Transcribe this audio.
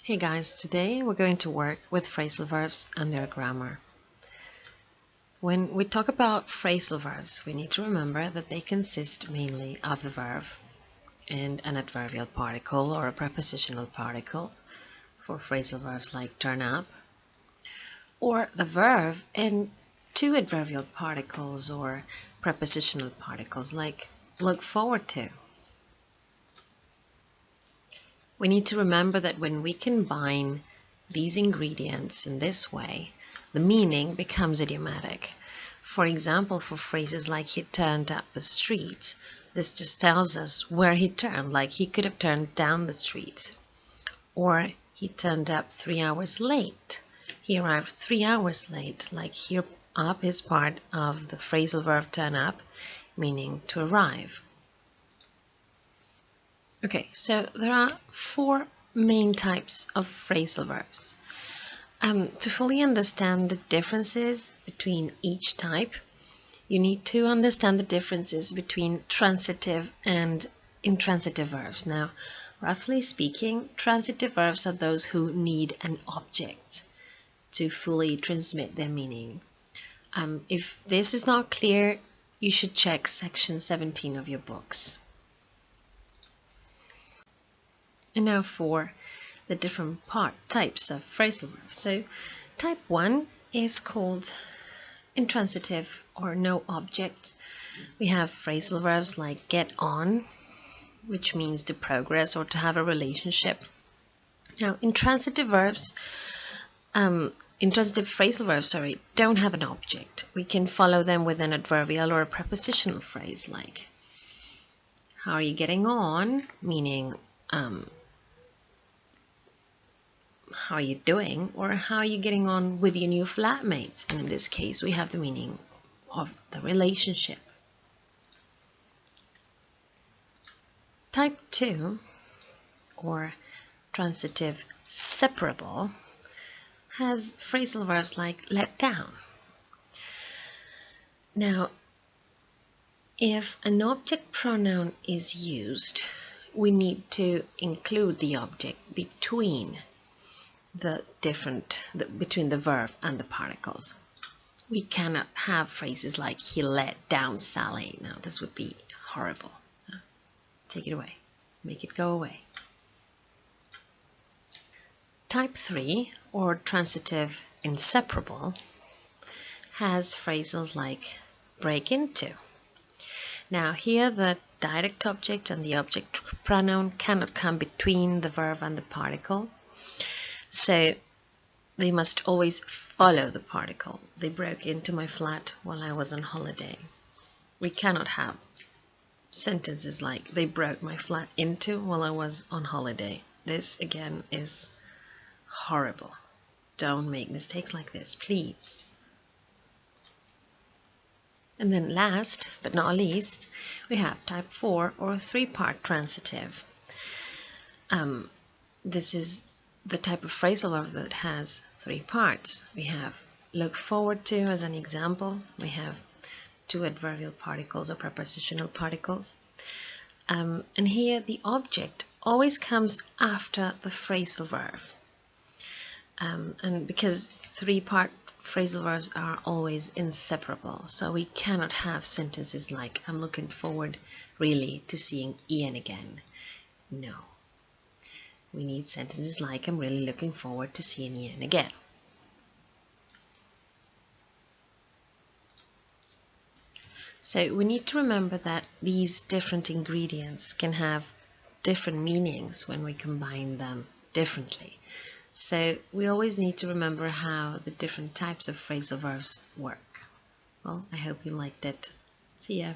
Hey guys, today we're going to work with phrasal verbs and their grammar. When we talk about phrasal verbs, we need to remember that they consist mainly of the verb and an adverbial particle or a prepositional particle for phrasal verbs like turn up, or the verb and two adverbial particles or prepositional particles like look forward to. We need to remember that when we combine these ingredients in this way, the meaning becomes idiomatic. For example, for phrases like he turned up the street, this just tells us where he turned, like he could have turned down the street. Or he turned up 3 hours late. He arrived 3 hours late, like here up is part of the phrasal verb turn up, meaning to arrive. Okay, so there are 4 main types of phrasal verbs. To fully understand the differences between each type, you need to understand the differences between transitive and intransitive verbs. Now, roughly speaking, transitive verbs are those who need an object to fully transmit their meaning. If this is not clear, you should check section 17 of your books. And now for the different types of phrasal verbs. So type 1 is called intransitive or no object. We have phrasal verbs like get on, which means to progress or to have a relationship. Now intransitive phrasal verbs, don't have an object. We can follow them with an adverbial or a prepositional phrase like how are you getting on, meaning how are you doing, or how are you getting on with your new flatmates? And in this case, we have the meaning of the relationship. Type 2, or transitive separable, has phrasal verbs like let down. Now, if an object pronoun is used, we need to include the object between between the verb and the particles. We cannot have phrases like he let down Sally. Now this would be horrible. Take it away. Make it go away. Type 3, or transitive inseparable, has phrases like break into. Now here the direct object and the object pronoun cannot come between the verb and the particle. So they must always follow the particle. They broke into my flat while I was on holiday. We cannot have sentences like they broke my flat into while I was on holiday. This again is horrible. Don't make mistakes like this, please. And then last but not least, we have type 4, or 3-part transitive. This is the type of phrasal verb that has 3 parts. We have look forward to as an example. We have 2 adverbial particles or prepositional particles. And here the object always comes after the phrasal verb. And because 3-part phrasal verbs are always inseparable, so we cannot have sentences like I'm looking forward really to seeing Ian again. No. We need sentences like I'm really looking forward to seeing Ian again. So we need to remember that these different ingredients can have different meanings when we combine them differently. So we always need to remember how the different types of phrasal verbs work. Well, I hope you liked it. See ya.